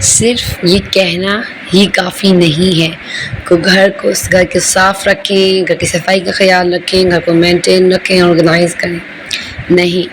सिर्फ ये कहना ही काफ़ी नहीं है कि घर को साफ़ रखें, घर की सफाई का ख्याल रखें, घर को मेंटेन रखें, ऑर्गेनाइज़ करें। नहीं,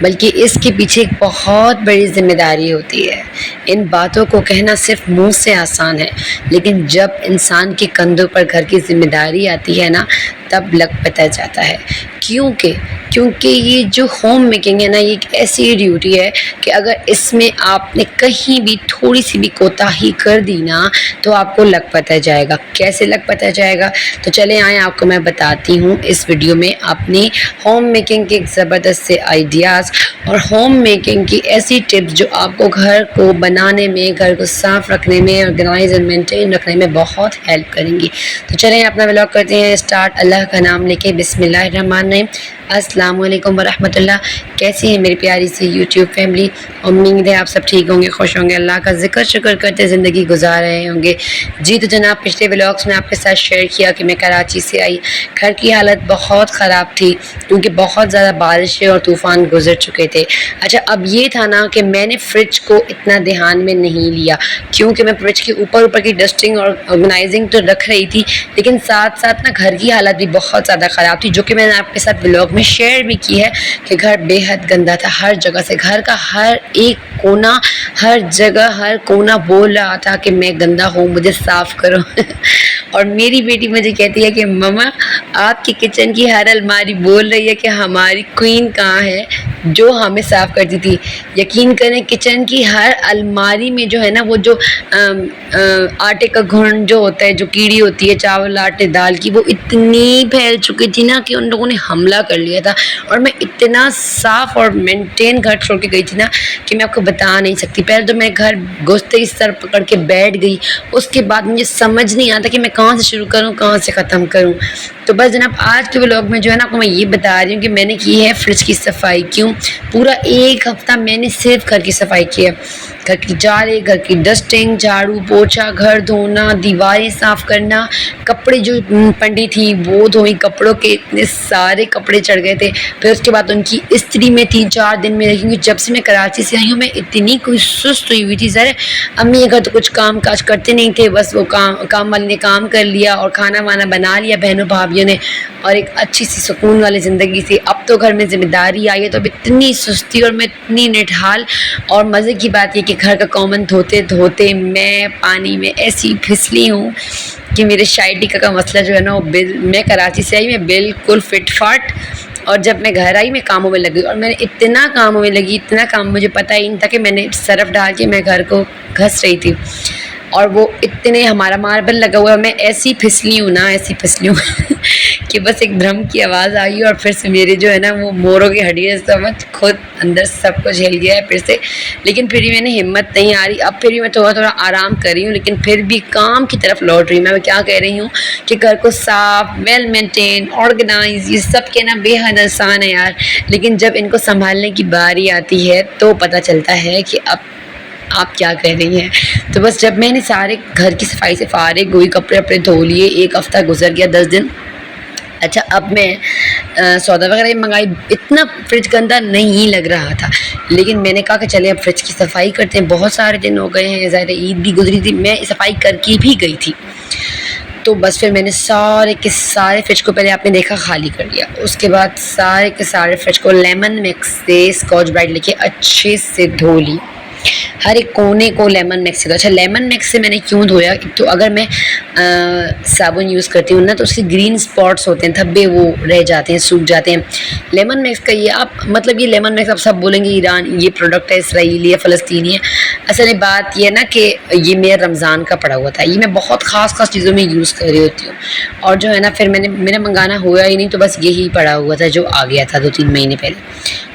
बल्कि इसके पीछे एक बहुत बड़ी ज़िम्मेदारी होती है। इन बातों को कहना सिर्फ मुँह से आसान है, लेकिन जब इंसान के कंधों पर घर की ज़िम्मेदारी आती है ना, तब लग पता जाता है। क्योंकि क्योंकि ये जो होम मेकिंग है ना, ये एक ऐसी ड्यूटी है कि अगर इसमें आपने कहीं भी थोड़ी सी भी कोताही कर दी ना, तो आपको लग पता जाएगा। कैसे लग पता जाएगा? तो चलें आएँ आपको मैं बताती हूँ इस वीडियो में अपनी होम मेकिंग के ज़बरदस्त से आइडियाज़ और होम मेकिंग की ऐसी टिप्स जो आपको घर को बनाने में, घर को साफ़ रखने में, ऑर्गेनाइज एंड मेंटेन रखने में बहुत हेल्प करेंगी। तो चलें अपना व्लॉग करते हैं स्टार्ट अल्लाह का नाम लेके। बिस्मिल्लाहिर्रहमानिर्रहीम। अस्सलाम वालेकुम वरहमतुल्लाह। कैसी है मेरी प्यारी सी यूट्यूब फैमिली? उम्मीद है आप सब ठीक होंगे, खुश होंगे, अल्लाह का ज़िक्र शुक्र करते ज़िंदगी गुजार रहे होंगे। जी तो जनाब, पिछले व्लॉग्स में आपके साथ शेयर किया कि मैं कराची से आई। घर की हालत बहुत ख़राब थी क्योंकि बहुत ज़्यादा बारिशें और तूफ़ान गुजर चुके थे। अच्छा, अब ये था ना कि मैंने फ्रिज को इतना ध्यान में नहीं लिया क्योंकि मैं फ्रिज के ऊपर की डस्टिंग और ऑर्गेनाइजिंग तो रख रही थी, लेकिन साथ साथ ना घर की हालत भी बहुत ज़्यादा ख़राब थी, जो कि मैंने आपके साथ व्लॉग में शेयर भी की है कि घर बेहद गंदा था। हर जगह से, घर का हर एक कोना, हर जगह, हर कोना बोल रहा था कि मैं गंदा हूँ, मुझे साफ़ करो। और मेरी बेटी मुझे कहती है कि मम्मा, आपकी किचन की हर अलमारी बोल रही है कि हमारी क्वीन कहाँ है जो हमें साफ़ करती थी। यकीन करें, किचन की हर अलमारी में जो है ना, वो जो आटे का घुन जो होता है, जो कीड़ी होती है चावल आटे दाल की, वो इतनी फैल चुकी थी ना कि उन लोगों ने हमला कर लिया था। और मैं इतना साफ़ और मेंटेन घर छोड़ के गई थी ना कि मैं आपको बता नहीं सकती। पहले तो मैं घर घुसते ही सर पकड़ के बैठ गई, उसके बाद मुझे समझ नहीं आता कि मैं कहाँ से शुरू करूँ, कहाँ से ख़त्म करूँ। तो बस जनाब, आज के व्लॉग में जो है ना, आपको मैं ये बता रही हूँ कि मैंने की है फ्रिज की सफाई। क्यों? पूरा एक हफ्ता मैंने सिर्फ घर की सफाई की है। घर की झाड़े, घर की डस्टिंग, झाड़ू पोछा, घर धोना, दीवारें साफ़ करना, कपड़े जो पड़ी थी वो धोई। कपड़ों के इतने सारे कपड़े चढ़ गए थे। फिर उसके बाद उनकी इस्त्री में 3-4 दिन में रखी, जब से मैं कराची से आई हूँ मैं इतनी कोई सुस्त हुई हुई थी। सर, अम्मी अगर तो कुछ काम काज करते नहीं थे, बस वो काम वाली ने काम कर लिया और खाना वाना बना लिया बहनों भाभीियों ने, और एक अच्छी सी सुकून वाली ज़िंदगी थी। अब तो घर में ज़िम्मेदारी आई है तो अब इतनी सुस्ती और मैं इतनी निढाल। और मज़े की बात ये कि घर का कॉमन धोते धोते मैं पानी में ऐसी फिसली हूँ कि मेरे शाइटी का मसला जो है ना, वो मैं कराची से आई, मैं बिल्कुल फिट फाट। और जब मैं घर आई मैं कामों में लगी, और मैंने इतना कामों में लगी, इतना काम, मुझे पता ही नहीं था कि मैंने सरफ डाल के मैं घर को घस रही थी। और वो इतने, हमारा मार्बल लगा हुआ है, मैं ऐसी फिसली हूँ ना, ऐसी फिसली हूँ कि बस एक ड्रम की आवाज़ आई और फिर से मेरे जो है ना, वो मोरों की हड्डियाँ समझ खुद अंदर सब कुछ हिल गया है फिर से। लेकिन फिर भी मैंने हिम्मत नहीं आ रही, अब फिर भी मैं थोड़ा थोड़ा आराम कर रही हूँ, लेकिन फिर भी काम की तरफ लौट रही हूँ। मैं क्या कह रही हूँ कि घर को साफ, वेल मेंटेन, ऑर्गेनाइज, ये सब कहना बेहद आसान है यार, लेकिन जब इनको संभालने की बारी आती है तो पता चलता है कि अब आप क्या कह रही हैं। तो बस जब मैंने सारे घर की सफाई से फारिग हुई, कपड़े वपड़े धो लिए, एक हफ़्ता गुजर गया, 10 दिन। अच्छा, अब मैं सौदा वगैरह मंगाई, इतना फ्रिज गंदा नहीं लग रहा था, लेकिन मैंने कहा कि चले अब फ्रिज की सफाई करते हैं। बहुत सारे दिन हो गए हैं, ज़्यादा ईद भी गुजरी थी, मैं सफाई करके भी गई थी। तो बस फिर मैंने सारे के सारे फ्रिज को पहले आपने देखा खाली कर लिया, उसके बाद सारे के सारे फ्रिज को लेमन मिक्स से स्कॉच ब्राइट लेके अच्छे से धो ली, हर एक कोने को लेमन मिक्स से। तो अच्छा, लेमन मिक्स से मैंने क्यों धोया? तो अगर मैं साबुन यूज़ करती हूँ ना, तो उसके ग्रीन स्पॉट्स होते हैं, धब्बे वो रह जाते हैं, सूख जाते हैं। लेमन मिक्स का ये आप मतलब, ये लेमन मिक्स आप सब बोलेंगे ईरान ये प्रोडक्ट है, इसराइली है, फ़लस्तीनी है। असल में बात ये है ना कि ये मेरा रमज़ान का पड़ा हुआ था, ये मैं बहुत ख़ास चीज़ों में यूज़ कर रही होती हूँ। और जो है ना, फिर मेरा मंगाना हुआ ही नहीं, तो बस यही पड़ा हुआ था जो आ गया था 2-3 महीने पहले।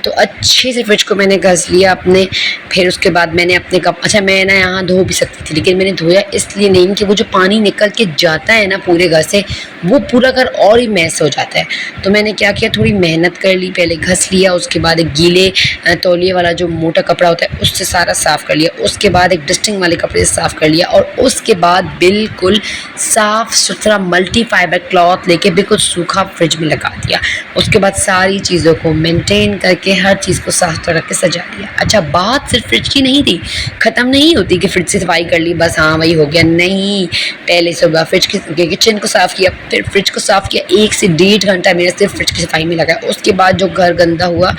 तो अच्छे से फ्रिज को मैंने घस लिया अपने। फिर उसके बाद मैंने अपने कप, अच्छा मैं ना यहाँ धो भी सकती थी, लेकिन मैंने धोया इसलिए नहीं कि वो जो पानी निकल के जाता है ना पूरे घर से, वो पूरा घर और ही मैस हो जाता है। तो मैंने क्या किया, थोड़ी मेहनत कर ली, पहले घस लिया, उसके बाद एक गीले तौलिए वाला जो मोटा कपड़ा होता है उससे सारा साफ़ कर लिया, उसके बाद एक डस्टिंग वाले कपड़े से साफ़ कर लिया, और उसके बाद बिल्कुल साफ़ सुथरा मल्टी फाइबर क्लॉथ लेके बिल्कुल सूखा फ्रिज में लगा दिया। उसके बाद सारी चीज़ों को मेंटेन करके करके हर चीज़ को साफ रख के सजा दिया। अच्छा, बात सिर्फ फ्रिज की नहीं थी, ख़त्म नहीं होती कि फ्रिज से सफाई कर ली बस हाँ वही हो गया, नहीं। पहले सुबह फ्रिज की किचन को साफ़ किया, फिर फ्रिज को साफ़ किया, 1 से 1.5 घंटा मेरे सिर्फ फ्रिज की सफाई में लगा। उसके बाद जो घर गंदा हुआ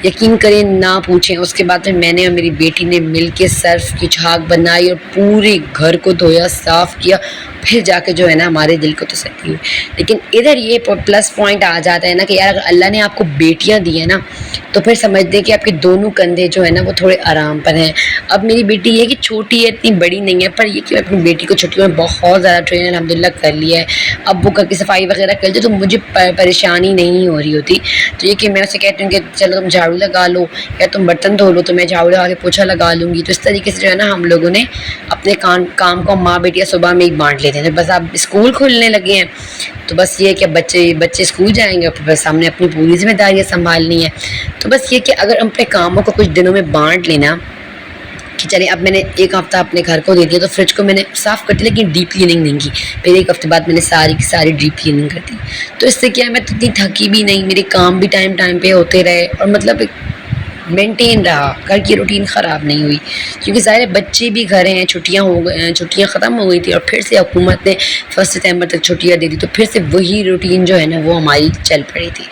यकीन करें ना पूछें। उसके बाद फिर मैंने और मेरी बेटी ने मिल के सर्फ की झाग बनाई और पूरे घर को धोया, साफ़ किया, फिर जाके जो है ना हमारे दिल को तसल्ली हुई। लेकिन इधर ये प्लस पॉइंट आ जाता है ना कि यार अगर अल्लाह ने आपको बेटियां दी है ना तो फिर समझ दे कि आपके दोनों कंधे जो है ना वो थोड़े आराम पर हैं। अब मेरी बेटी ये कि छोटी है, इतनी बड़ी नहीं है, पर ये कि मैं अपनी बेटी को छुट्टियों में बहुत ज़्यादा ट्रेन अल्हम्दुलिल्लाह कर लिया है। अब वो घर की सफाई वगैरह कर लेती तो मुझे परेशानी नहीं हो रही होती। तो ये कि मैं उससे कहती हूँ कि चलो तुम झाड़ू लगा लो या तुम बर्तन धो लो तो मैं झाड़ू लगा के पोछा लगा लूँगी। तो इस तरीके से जो है ना हम लोगों ने अपने काम को माँ बेटियाँ सुबह में ही बांट लेते हैं। तो बस अब स्कूल खुलने लगे हैं तो बस ये कि बच्चे स्कूल जाएंगे और बस हमने अपनी पूरी जिम्मेदारियाँ संभालनी है। तो बस ये कि अगर हम अपने कामों को कुछ दिनों में बांट लेना कि चले, अब मैंने 1 हफ़्ता अपने घर को दे दिया तो फ्रिज को मैंने साफ़ कर दिया लेकिन डीप क्लीनिंग नहीं की। फिर 1 हफ़्ते बाद मैंने सारी की सारी डीप क्लीनिंग कर दी। तो इससे क्या है मैं तो इतनी थकी भी नहीं, मेरे काम भी टाइम टाइम पे होते रहे और मतलब मेंटेन रहा, घर की रूटीन ख़राब नहीं हुई। क्योंकि ज़ाहिर बच्चे भी घर हैं, छुट्टियाँ ख़त्म हो गई थी और फिर से हुकूमत ने 1 सितंबर तक छुट्टियाँ दे दी तो फिर से वही रूटीन जो है ना वो हमारी चल पड़ी थी।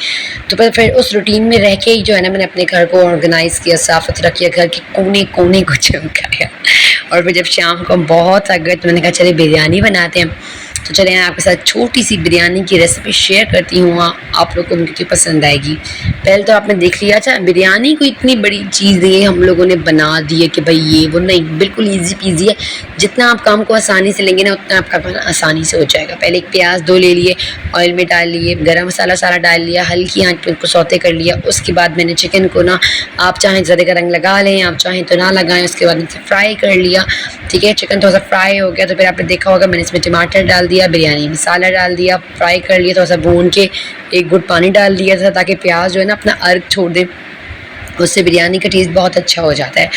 तो फिर उस रूटीन में रह के ही जो है ना मैंने अपने घर को ऑर्गेनाइज़ किया, साफ़ सुथरा किया, घर के कोने कोने को चमकाया। और फिर जब शाम को हम बहुत थक गए तो मैंने कहा चले बिरयानी बनाते हैं। तो चलें आपके साथ छोटी सी बिरयानी की रेसिपी शेयर करती हूँ, आप लोग को उनकी पसंद आएगी। पहले तो आपने देख लिया। अच्छा, बिरयानी को इतनी बड़ी चीज़ ये हम लोगों ने बना दी है कि भाई ये वो नहीं, बिल्कुल इजी पीजी है। जितना आप काम को आसानी से लेंगे ना उतना आपका खाना आसानी से हो जाएगा। पहले एक प्याज 2 ले लिए, ऑयल में डाल लिए, गरम मसाला सारा डाल लिया, हल्की आंच पर उसको सौते कर लिया। उसके बाद मैंने चिकन को ना आप चाहें ज़्यादा का रंग लगा लें, आप चाहें तो ना लगाएं। उसके बाद इसे फ्राई कर लिया। ठीक है, चिकन थोड़ा सा फ्राई हो गया तो फिर आपने देखा होगा मैंने इसमें टमाटर डाल दिया, बिरयानी मसाला डाल दिया, फ्राई कर लिया, थोड़ा सा भून के 1 घुट पानी डाल दिया था ताकि प्याज जो है ना अपना अर्क छोड़ दे, उससे बिरयानी का टेस्ट बहुत अच्छा हो जाता है।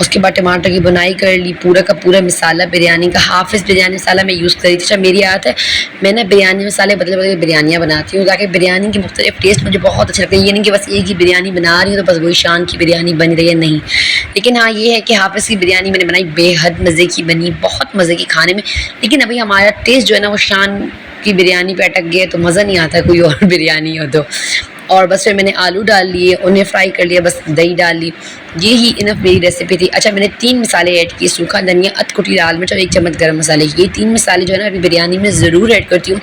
उसके बाद टमाटर की बुनाई कर ली, पूरा का पूरा मसाला बिरयानी का हाफिज़ बिरयानी मसाला मैं यूज़ करी थी। अच्छा, मेरी आदत है मैं ना बिरयानी मसाले बदले बदले बिरयानियाँ बनाती हूँ ताकि बिरयानी की मुख्तलिफ टेस्ट मुझे बहुत अच्छा लगता है। ये नहीं कि बस एक ही बिरयानी बना रही हूँ तो बस वही शान की बिरयानी बन रही है, नहीं। लेकिन हाँ ये है कि हाफिज़ की बिरयानी मैंने बनाई, बेहद मज़े की बनी, बहुत मज़े की खाने में। लेकिन अभी हमारा टेस्ट जो है ना वो शान की बिरयानी पे अटक गया तो मज़ा नहीं आता कोई और बिरयानी हो तो। और बस फिर मैंने आलू डाल लिए, उन्हें फ्राई कर लिया, बस दही डाल ली। ये ही इनफ मेरी रेसिपी थी। अच्छा, मैंने 3 मसाले ऐड किए, सूखा धनिया, अधकुटी लाल मिर्च और 1 चम्मच गरम मसाले। ये 3 मसाले जो है ना अभी बिरयानी में ज़रूर ऐड करती हूँ,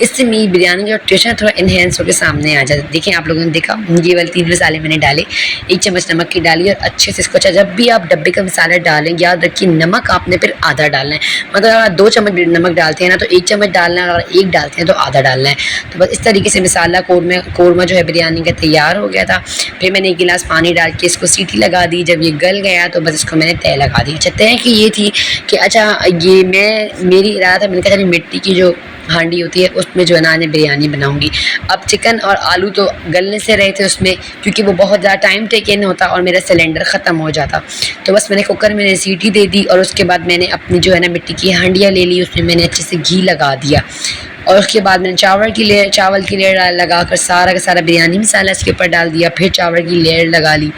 इससे मेरी बिरयानी जो टेस्ट है थोड़ा इन्हेंस होकर सामने आ जाता है। देखें आप लोगों ने देखा, ये वाले 3 मसाले मैंने डाले, 1 चम्मच नमक की डाली और अच्छे से इसको। अच्छा, जब भी आप डब्बे का मसाला डालें याद रखिए नमक आपने फिर आधा डालना है। मतलब अगर 2 चम्मच नमक डालते हैं ना तो 1 चम्मच डालना है, और 1 डालते हैं तो आधा डालना है। तो बस इस तरीके से मसाला कौरमा जो है बिरयानी का तैयार हो गया था। फिर मैंने 1 गिलास पानी डाल के इसको सीटी लगा दी। जब ये गल गया तो बस इसको मैंने तय लगा दी। अच्छा, तय की ये थी कि अच्छा ये मेरी इरादा था, मैंने कहा चलिए मिट्टी की जो हांडी होती है उसमें जो है ना मैं बिरयानी बनाऊंगी। अब चिकन और आलू तो गलने से रहे थे उसमें, क्योंकि वो बहुत ज़्यादा टाइम टेकन होता और मेरा सिलेंडर ख़त्म हो जाता। तो बस मैंने कुकर में सीटी दे दी और उसके बाद मैंने अपनी जो है ना मिट्टी की हांडियाँ ले ली, उसमें मैंने अच्छे से घी लगा दिया और उसके बाद मैंने चावल की लेयर लगा कर सारा का सारा बिरयानी मसाला इसके ऊपर डाल दिया। फिर चावल की लेयर लगा ली।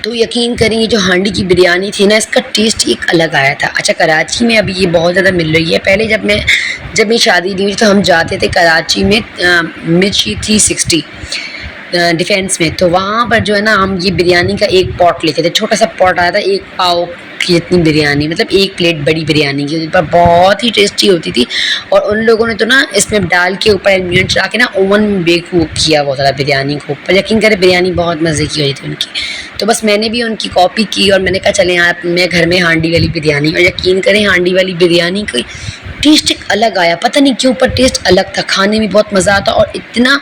तो यकीन करें ये जो हांडी की बिरयानी थी ना इसका टेस्ट एक अलग आया था। अच्छा, कराची में अभी ये बहुत ज़्यादा मिल रही है। पहले जब मेरी शादी नहीं हुई तो हम जाते थे कराची में मिर्ची 360 डिफेंस में, तो वहाँ पर जो है ना हम ये बिरयानी का एक पॉट लेते थे, छोटा सा पॉट आया था 1 पाव की जितनी बिरयानी, मतलब 1 प्लेट बड़ी बिरयानी की, पर बहुत ही टेस्टी होती थी। और उन लोगों ने तो ना इसमें डाल के ऊपर एल्यूमिनियम चढ़ा के ना ओवन में बेक किया बहुत ज़्यादा बिरयानी को ऊपर। यकीन करें बिरयानी बहुत मज़े की हुई थी उनकी। तो बस मैंने भी उनकी कॉपी की और मैंने कहा चले यार मैं घर में हांडी वाली बिरयानी, और यकीन करें हांडी वाली बिरयानी का टेस्ट एक अलग आया, पता नहीं क्यों पर टेस्ट अलग था, खाने में बहुत मज़ा आता और इतना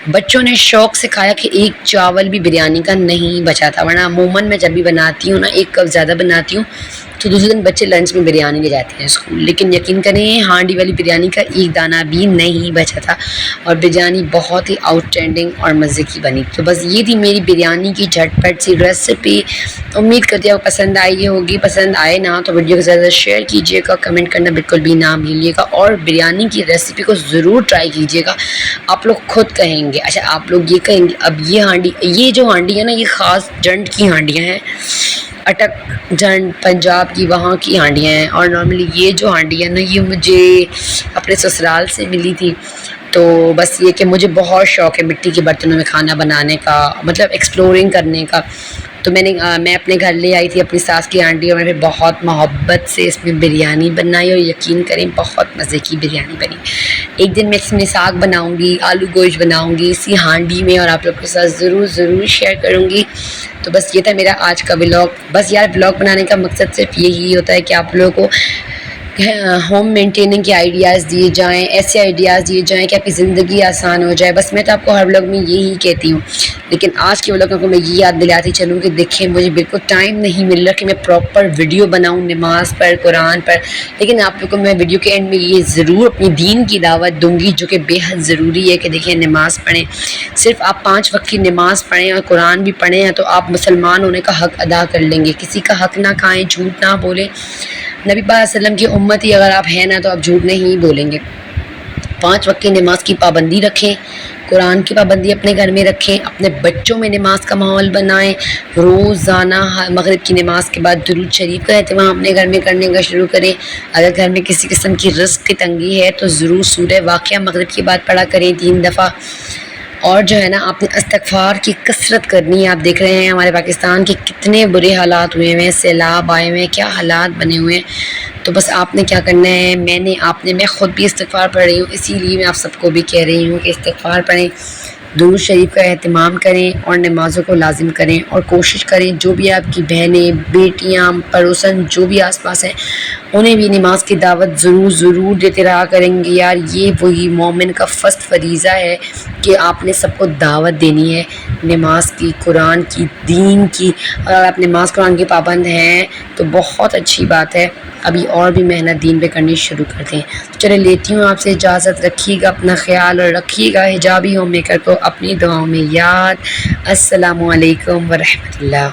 बच्चों ने शौक़ से खाया कि 1 चावल भी बिरयानी का नहीं बचा था। वरना अमूमन मैं जब भी बनाती हूँ ना 1 कप ज़्यादा बनाती हूँ तो दूसरे दिन बच्चे लंच में बिरयानी ले जाते हैं स्कूल, लेकिन यकीन करें हांडी वाली बिरयानी का एक दाना भी नहीं बचा था और बिरयानी बहुत ही आउटस्टैंडिंग और मज़े की बनी। तो बस ये थी मेरी बिरयानी की झटपट सी रेसिपी। उम्मीद करती हूँ आपको पसंद आई होगी। पसंद आए ना तो वीडियो को ज़्यादा शेयर कीजिएगा, कमेंट करना बिल्कुल भी ना भूलिएगा और बिरयानी की रेसिपी को ज़रूर ट्राई कीजिएगा। आप लोग खुद कहेंगे, अच्छा आप लोग ये कहेंगे अब ये जो हांडी है ना, ये ख़ास जंड की हांडियाँ हैं, अटक जंड पंजाब की वहाँ की हांडियाँ हैं। और नॉर्मली ये जो हांडी है ना, ये मुझे अपने ससुराल से मिली थी। तो बस ये कि मुझे बहुत शौक़ है मिट्टी के बर्तनों में खाना बनाने का, मतलब एक्सप्लोरिंग करने का। तो मैं अपने घर ले आई थी अपनी सास की हांडी और मैंने बहुत मोहब्बत से इसमें बिरयानी बनाई और यकीन करें बहुत मज़े की बिरयानी बनी। एक दिन मैं इसमें साग बनाऊंगी, आलू गोश्त बनाऊंगी इसी हांडी में और आप लोग के साथ ज़रूर शेयर करूंगी। तो बस ये था मेरा आज का व्लॉग। बस यार व्लॉग बनाने का मकसद सिर्फ यही होता है कि आप लोगों को होम मेंटेनिंग के आइडियाज़ दिए जाएं, ऐसे आइडियाज़ दिए जाएं कि आपकी ज़िंदगी आसान हो जाए। बस मैं तो आपको हर व्लॉग में यही कहती हूँ, लेकिन आज के व्लॉग को मैं ये याद दिलाती चलूँ कि देखें मुझे बिल्कुल टाइम नहीं मिल रहा कि मैं प्रॉपर वीडियो बनाऊँ नमाज़ पर, कुरान पर। लेकिन आप लोग को मैं वीडियो के एंड में ये ज़रूर अपनी दीन की दावत दूँगी जो कि बेहद ज़रूरी है कि देखिए नमाज़ पढ़ें। सिर्फ आप 5 वक्त की नमाज़ पढ़ें और कुरान भी पढ़ें तो आप मुसलमान होने का हक़ अदा कर लेंगे। किसी का हक़ ना खाएँ, झूठ ना बोलें। नबी पाक सल्लम की उम्मत ही अगर आप हैं ना तो आप झूठ नहीं बोलेंगे। 5 वक्त की नमाज की पाबंदी रखें, कुरान की पाबंदी अपने घर में रखें, अपने बच्चों में नमाज का माहौल बनाएं। रोज़ाना मगरिब की नमाज के बाद दुरूद शरीफ का एहतमाम अपने घर में करने का शुरू करें। अगर घर में किसी किस्म की रिज़्क़ की तंगी है तो ज़रूर सूरह वाक़िया मगरिब के बाद पढ़ा करें 3 दफ़ा। और जो है ना आपने इस्तिग़फ़ार की कसरत करनी है। आप देख रहे हैं हमारे पाकिस्तान के कितने बुरे हालात हुए हुए हैं, सैलाब आए हुए हैं, क्या हालात बने हुए हैं। तो बस आपने क्या करना है, मैं ख़ुद भी इस्तिग़फ़ार पढ़ रही हूँ, इसीलिए मैं आप सबको भी कह रही हूँ कि इस्तिग़फ़ार पढ़ें, दुरूद शरीफ का एहतमाम करें और नमाज़ों को लाजिम करें। और कोशिश करें जो भी आपकी बहनें, बेटियाँ, पड़ोसन जो भी आस-पास हैं उन्हें भी नमाज की दावत ज़रूर देते रहा करेंगे। यार ये वही मोमिन का फ़र्स्ट फरीज़ा है कि आपने सबको दावत देनी है नमाज की, कुरान की, दीन की। अगर आप नमाज कुरान के पाबंद हैं तो बहुत अच्छी बात है, अभी और भी मेहनत दीन पे करनी शुरू कर दें। तो चलिए लेती हूँ आपसे इजाज़त। रखिएगा अपना ख्याल और रखिएगा हिजाबी होम मेकर को अपनी दुआओं में याद। अस्सलामु अलैकुम व रहमतुल्लाह।